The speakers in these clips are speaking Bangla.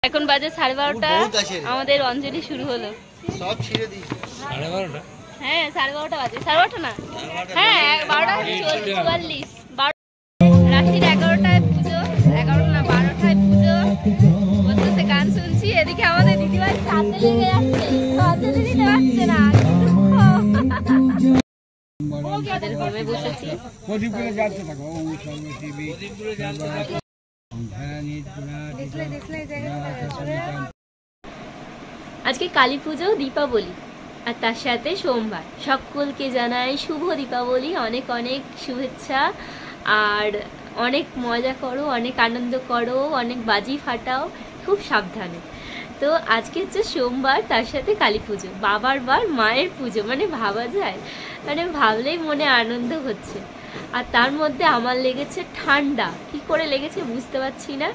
এখন বাজে 12:30, আমাদের অঞ্জলি শুরু হলো। সব ছিঁড়ে দিই। 12:30? হ্যাঁ 12:30 বাজে। 12:30 না, হ্যাঁ 12:44। রাত্রির 11টায় পুজো, 11টা না 12টায় পুজো, বসে গান শুনছি। এদিকে আমাদের দিদিভাই হাতে লেগে যাচ্ছে, অঞ্জলি দিতে পারছে না। বসেছি আজকে কালী পুজো, দীপাবলি, আর তার সাথে সোমবার। সকলকে জানাই শুভ দীপাবলি, অনেক অনেক শুভেচ্ছা। আর অনেক মজা করো, অনেক আনন্দ করো, অনেক বাজি ফাটাও, খুব সাবধানে। তো আজকে হচ্ছে সোমবার, তার সাথে কালী পুজো, বাবার বার মায়ের পুজো, মানে ভাবা যায়, মানে ভাবলেই মনে আনন্দ হচ্ছে। আর তার মধ্যে আমার লেগেছে ঠান্ডা, কি করে লেগেছে বুঝতে পারছি না,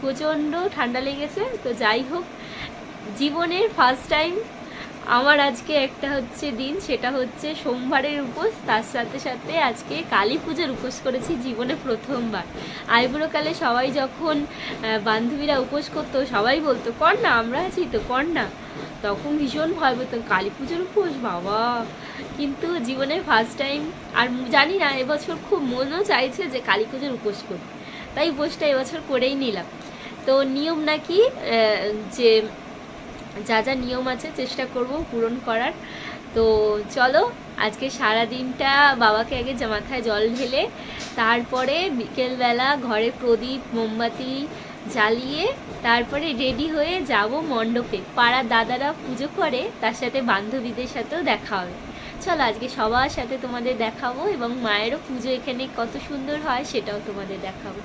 প্রচণ্ড ঠান্ডা লেগেছে। তো যাই হোক, জীবনের ফার্স্ট টাইম আমার আজকে একটা হচ্ছে দিন, সেটা হচ্ছে সোমবারের উপোস, তার সাথে সাথে আজকে কালী পুজোর উপোস করেছি জীবনে প্রথমবার। আইবুড়োকালে সবাই যখন বান্ধবীরা উপোস করতো, সবাই বলতো কর না, আমরা আছি তো, কর না। তখন ভীষণ ভয় পেতাম, কালী পুজোর উপোস বাবা। কিন্তু জীবনের ফার্স্ট টাইম, আর জানি না, এবছর খুব মনও চাইছে যে কালী পুজোর উপোস করি, তাই উপোসটা এবছর করেই নিলাম। তো নিয়ম নাকি যে যা যা নিয়ম আছে চেষ্টা করব পূরণ করার। তো চলো, আজকে সারা দিনটা বাবাকে আগে মাথায় জল ঢেলে, তারপরে বিকেলবেলা ঘরে প্রদীপ মোমবাতি জ্বালিয়ে তারপরে রেডি হয়ে যাব মণ্ডপে। পাড়ার দাদারা পুজো করে, তার সাথে বান্ধবীদের সাথেও দেখা হবে। চলো আজকে সবার সাথে তোমাদের দেখাবো, এবং মায়েরও পুজো এখানে কত সুন্দর হয় সেটাও তোমাদের দেখাবো।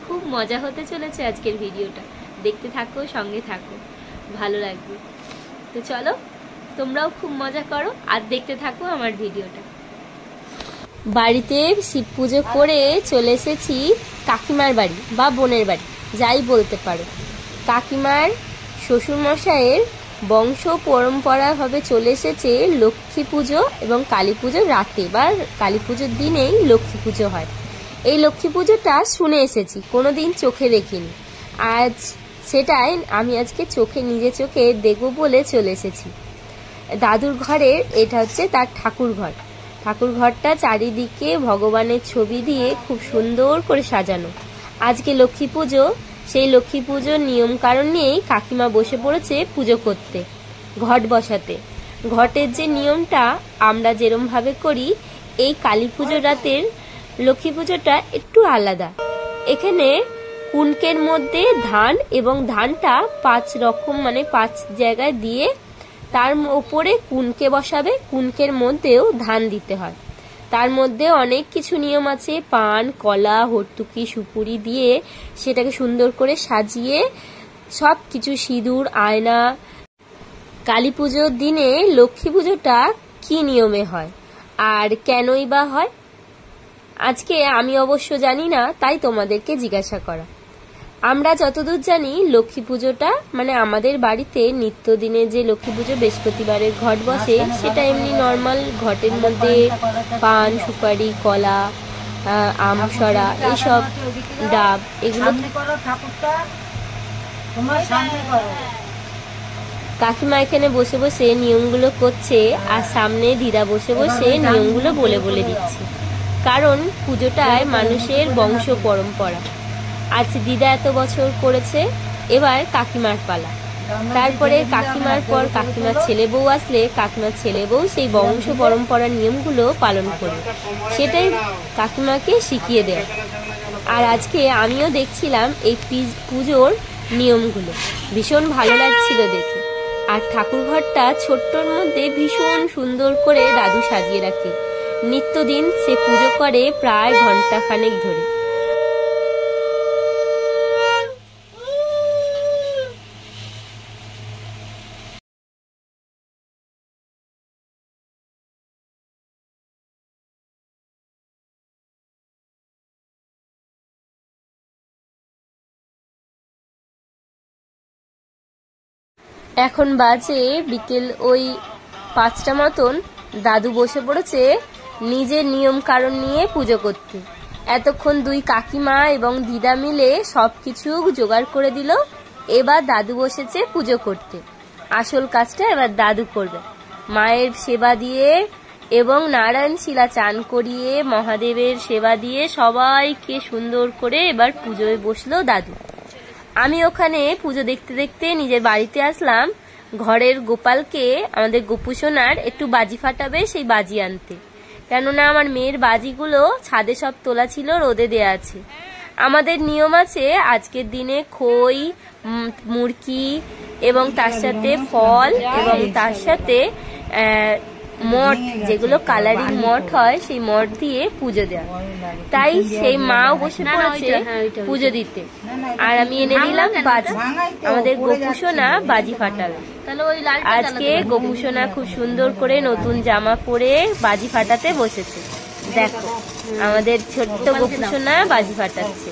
খুব মজা হতে চলেছে আজকের ভিডিওটা, দেখতে থাকো, সঙ্গে থাকো, ভালো লাগবে। তো চলো, তোমরাও খুব মজা করো আর দেখতে থাকো আমার ভিডিওটা। বাড়িতে শিব পুজো করে চলে এসেছি কাকিমার বাড়ি বা বোনের বাড়ি, যাই বলতে পারো। কাকিমার শ্বশুরমশাইয়ের বংশ পরম্পরাভাবে চলে এসেছে লক্ষ্মী পুজো এবং কালী পুজোর রাতে বা কালী পুজোর দিনেই লক্ষ্মী পুজো হয়। এই লক্ষ্মী পুজোটা শুনে এসেছি, কোনোদিন চোখে দেখিনি। আজ সেটাই আমি আজকে নিজে চোখে দেখবো বলে চলে এসেছি। দাদুর ঘরের এটা হচ্ছে তার ঠাকুর ঘর। ঠাকুর ঘরটা চারিদিকে ভগবানের ছবি দিয়ে খুব সুন্দর করে সাজানো। আজকে লক্ষ্মী পুজো, সেই লক্ষ্মী পুজোর নিয়ম কারণ নিয়েই কাকিমা বসে পড়েছে পুজো করতে, ঘট বসাতে। ঘটের যে নিয়মটা আমরা যেরমভাবে করি, এই কালী পুজোর রাতের লক্ষ্মী পুজোটা একটু আলাদা। এখানে কুনকের মধ্যে ধান, এবং ধানটা 5 রকম মানে 5 জায়গায় দিয়ে তার উপরে কুনকে বসাবে। কুনকের মধ্যেও ধান দিতে হয়। তার মধ্যে অনেক কিছু নিয়ম আছে, পান, কলা, হর্তুকি, সুপুরি দিয়ে সেটাকে সুন্দর করে সাজিয়ে সব কিছু, সিঁদুর, আয়না। কালী পুজোর দিনে লক্ষ্মী পুজোটা কি নিয়মে হয় আর কেনই বা হয়, আজকে আমি অবশ্য জানি না, তাই তোমাদেরকে জিজ্ঞাসা করা। আমরা যতদূর জানি লক্ষ্মী পুজোটা মানে আমাদের বাড়িতে নিত্যদিনে যে লক্ষ্মী পুজো বৃহস্পতিবারের ঘট বসে, সেটা এমনি নর্মাল ঘটের মধ্যে পান, সুপারি, কলা, আমসরা, এইসব ডাব, এগুলো। কাকিমা এখানে বসে বসে নিয়মগুলো করছে, আর সামনে দিদা বসে বসে নিয়মগুলো বলে বলে দিচ্ছে। কারণ পুজোটায় মানুষের বংশ পরম্পরা। আজ দিদা এত বছর করেছে, এবার কাকিমার পালা। তারপরে কাকিমার পর কাকিমার ছেলে বউ আসলে কাকিমার ছেলে বউ সেই বংশ পরম্পরার নিয়মগুলো পালন করে, সেটাই কাকিমাকে শিখিয়ে দেয়। আর আজকে আমিও দেখছিলাম এই পুজোর নিয়মগুলো, ভীষণ ভালো লাগছিল দেখে। আর ঠাকুর ঘরটা ছোট্টর মধ্যে ভীষণ সুন্দর করে দাদু সাজিয়ে রাখে। নিত্যদিন সে পুজো করে প্রায় ঘন্টাখানেক ধরে। এখন বাজে বিকেল ওই 5টা মতন। দাদু বসে পড়েছে নিজের নিয়ম কারণ নিয়ে পুজো করতে। এতক্ষণ 2 কাকিমা এবং দিদা মিলে সবকিছু জোগাড় করে দিল, এবার দাদু বসেছে পুজো করতে। আসল কাজটা এবার দাদু করবে। মায়ের সেবা দিয়ে এবং নারায়ণ শিলা চান করিয়ে মহাদেবের সেবা দিয়ে সবাইকে সুন্দর করে এবার পুজোয় বসলো দাদু। আমি ওখানে পুজো দেখতে দেখতে নিজের বাড়িতে আসলাম ঘরের গোপালকে, আমাদের গোপু সোনার একটু বাজি ফাটাবে সেই বাজি আনতে। কেননা আমার মেয়ের বাজিগুলো ছাদে সব তোলা ছিল, রোদে দেয়া আছে। আমাদের নিয়ম আছে আজকের দিনে খই, মুরকি এবং তার সাথে ফল এবং তার সাথে মঠ, যেগুলো কালারিং মঠ হয়, সেই মঠ দিয়ে পুজো দেওয়া। তাই সেই মাও বসে পড়েছে পুজো দিতে, আর আমি এনে দিলাম বাজি। আমাদের গোপু সোনা বাজি ফাটাবে। আজকে গোপু সোনা খুব সুন্দর করে নতুন জামা পরে বাজি ফাটাতে বসেছে। দেখো আমাদের ছোট্ট গোপু সোনা বাজি ফাটাচ্ছে।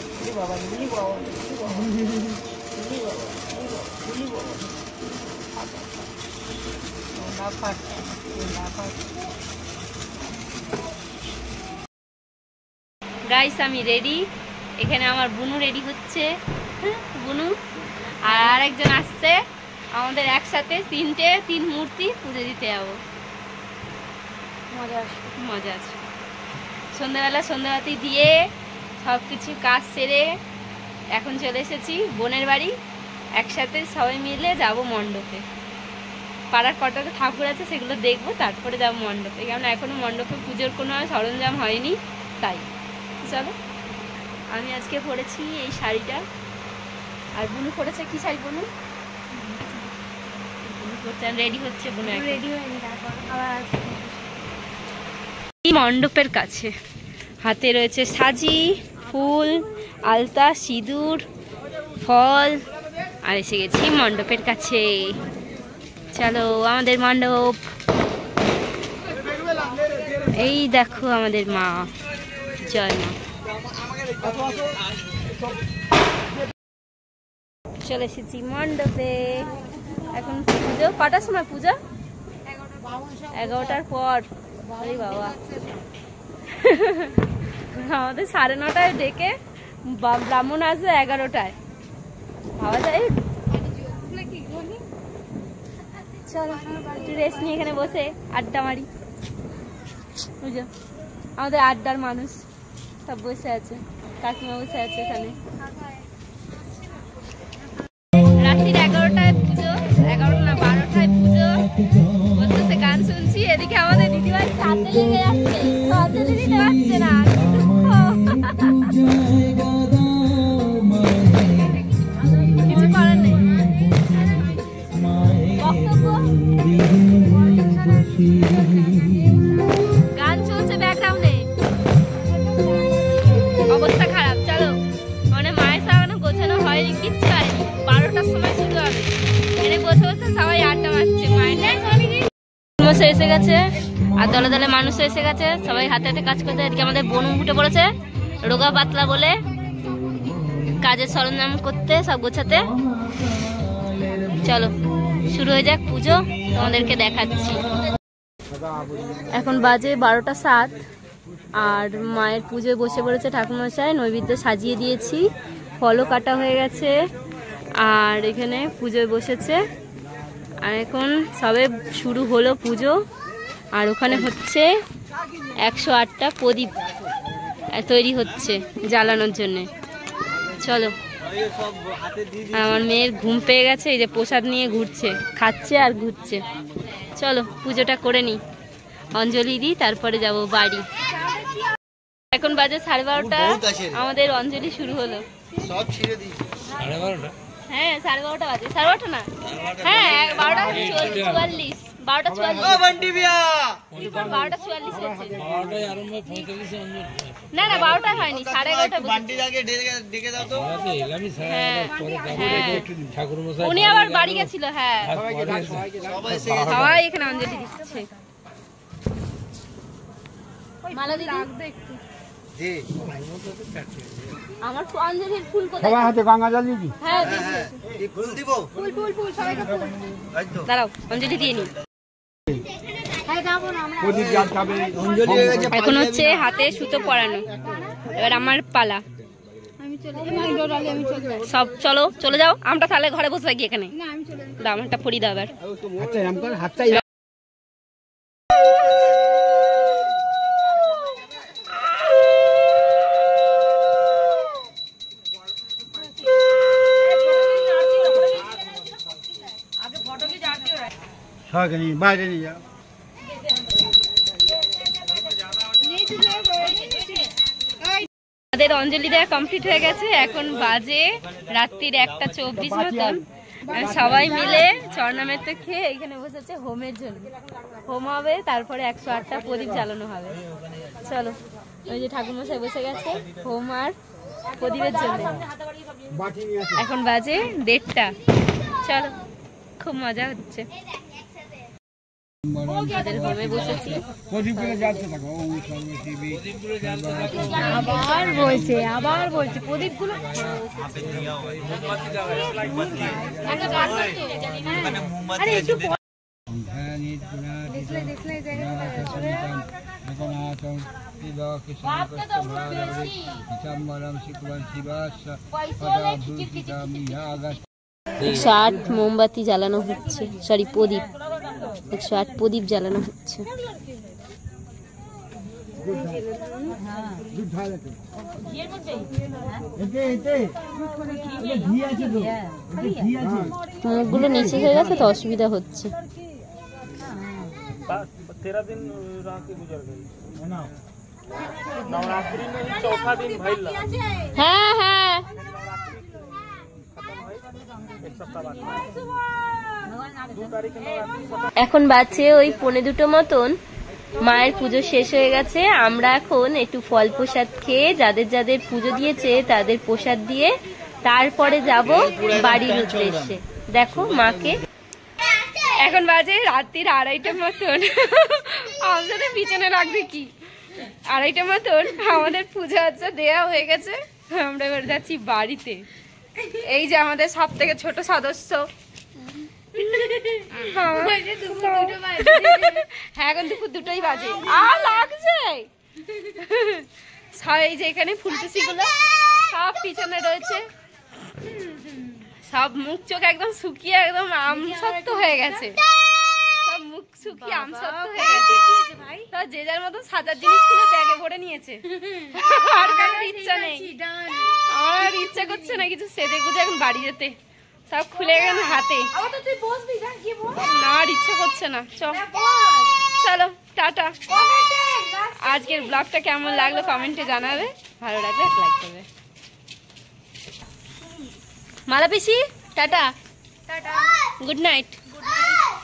গাইস আমি রেডি, এখানে আমার বুনু রেডি হচ্ছে, বুনু আর আরেকজন আসছে। আমাদের একসাথে তিন মূর্তি পুজো দিতে যাবো। মজা আছে। সন্ধ্যাবেলা সন্ধ্যাবাতি দিয়ে সবকিছু কাজ সেরে এখন চলে এসেছি বোনের বাড়ি। একসাথে সবাই মিলে যাব মণ্ডপে। পাড়ার কটা ঠাকুর আছে সেগুলো দেখবো, তারপরে যাবো মণ্ডপে। কারণ এখনো মণ্ডপে পুজোর কোনো সরঞ্জাম হয়নি, তাই চলো। আমি আজকে পরেছি এই শাড়িটা, আর বুনু পরেছে কি শাড়ি? বুনু রেডি হচ্ছে, বুনু রেডি হয়নি। মণ্ডপের কাছে হাতে রয়েছে সাজি, ফুল, আলতা, সিঁদুর, ফল, আর এসে গেছি মণ্ডপের কাছে। চলো আমাদের মণ্ডপ। এই দেখো আমাদের মা, জয় মা। চলে এসেছি মণ্ডপে। এখন পুজো কটার সময়? পুজো 11টার পর। আরে বাবা, আমাদের 9:30টায় ডেকে ব্রাহ্মণ আসবে 11টায়। ভাবা যায়? চলো একটু রেস্ট নিয়ে এখানে বসে আড্ডা মারি। বুঝো আমাদের আড্ডার মানুষ সব বসে আছে, কাকিমা বসে আছে এখানে। রাত্রির 11টায় পুজো, 11টা না 12টায় পুজো, বসে গান শুনছি। এদিকে আমাদের দিদিভাই হাতে লেগে যাচ্ছে, হাতে দিতে পারছে না, কিছু করার নেই। গান চলছে ব্যাকগ্রাউন্ডে, অবস্থা খারাপ। চলো মানে মায়ের সারানো গোছানো হয়নি, কিচ্ছু হয়নি। 12টার সময় শুরু হবে। এনে বসে বসে সবাই আড্ডা মারছে। মায়ের মশাই এসে গেছে আর দলে দলে মানুষ এসে গেছে, সবাই হাতে হাতে কাজ করতে। এদিকে আমাদের বোন উঠে পড়েছে রোগা পাতলা বলে, কাজের সরঞ্জাম করতে, সব গোছাতে। চলো শুরু হয়ে যাক পুজো, তোমাদেরকে দেখাচ্ছি। এখন বাজে 12টা 7 আর মায়ের পুজোয় বসে পড়েছে ঠাকুরমশাই। নৈবেদ্য সাজিয়ে দিয়েছি, ফলও কাটা হয়ে গেছে, আর এখানে পুজোয় বসেছে। আর এখন সবে শুরু হলো পুজো। আর ওখানে হচ্ছে 108টা প্রদীপ তৈরি হচ্ছে জ্বালানোর জন্যে। চলো, আমার মেয়ের ঘুম পেয়ে গেছে, এই যে প্রসাদ নিয়ে ঘুরছে, খাচ্ছে আর ঘুরছে। চলো পুজোটা করে নি, অঞ্জলি দিই, তারপরে যাব বাড়ি। এখন বাজে 12:30, আমাদের অঞ্জলি শুরু হলো। সব ছিঁড়ে দিই। 12:30? হ্যাঁ 12:30 বাজে। 12:30 না, হ্যাঁ 12:44, 12:44 হয়েছে। না না 12টায় হয়নি, 11:30। উনি আবার বাড়ি গেছিল। হ্যাঁ সবাই এখানে অঞ্জলি দিচ্ছে। মালা দিদি আমার অঞ্জলির ফুল কোথায়? সবার হাতে গঙ্গা জল দিবি? হ্যাঁ ফুল দিব। ফুল ফুল ফুল সবাইকে ফুল দাঁড়াও, অঞ্জলি দিয়ে নি। এখন হচ্ছে হাতে সুতো পরানো, এবার আমার পালা। সব চলো চলে যাও, আমরা তাহলে ঘরে বসে থাকি এখানে। দাম একটা পরি দাও এবার। বাইরে নিয়ে যাও। আমাদের অঞ্জলি দেওয়া কমপ্লিট হয়ে গেছে, এখন বাজে রাত্রির 1:24 মতন। সবাই মিলে চরনামেতে খেয়ে এখানে বসেছে হোমের জন্য। হোম হবে, তারপরে 108টা প্রদীপ জ্বালানো হবে। চলো, ওই যে ঠাকুরমশাই বসে গেছে হোম আর প্রদীপের জন্য। এখন বাজে 1:30। চলো, খুব মজা হচ্ছে। আমাদের হোমে বসেছি। আবার বলছে প্রদীপগুলো ষাট মোমবাতি জ্বালানো হচ্ছে, সরি প্রদীপ, 108 প্রদীপ জ্বালানো হচ্ছে। মুখগুলো নিচে হয়ে গেছে তো অসুবিধা হচ্ছে। 13 दिन रात के गुजर गई नवरात्रि में ही चौथा दिन भइल। হ্যাঁ হ্যাঁ, এখন বাজছে ওই 1:45 মতন। মায়ের পুজো শেষ হয়ে গেছে। আমরা এখন একটু ফল প্রসাদ খেয়ে যাদের যাদের পুজো দিয়েছে তাদের প্রসাদ দিয়ে তারপরে যাব বাড়ির উদ্দেশ্যে। দেখো মাকে। এখন বাজে রাত্রির 2:30 মতন। আমাদের পিছনে লাগবে কি 2:30 মতন। আমাদের পুজো আচ্ছা দেয়া হয়ে গেছে, আমরা এবার যাচ্ছি বাড়িতে। এই যে আমাদের সব থেকে ছোট সদস্য। হ্যাঁ, এখন দুপুর 2টোই বাজে। আর লাগছে এই যে এখানে ফুলকুচি গুলো সব পিছনে রয়েছে, সব মুখ চোখ একদম শুকিয়ে একদম আমসত্ব হয়ে গেছে। সব মুখ শুকিয়ে আমসত্ব হয়ে গেছে। যে যার মতো সাজার জিনিস খুলে ব্যাগে ভরে নিয়েছে। আর কারোর ইচ্ছা নেই, আমার ইচ্ছা করছে না কিছু সেজে গুজে এখন বাড়ি যেতে। সব খুলে গেল হাতে, আর ইচ্ছে করছে না। চলো টাটা। আজকের ব্লগটা কেমন লাগলো কমেন্টে জানাবে, ভালো লাগলে লাইক করবে। মালা পিসি টাটা, গুড নাইট।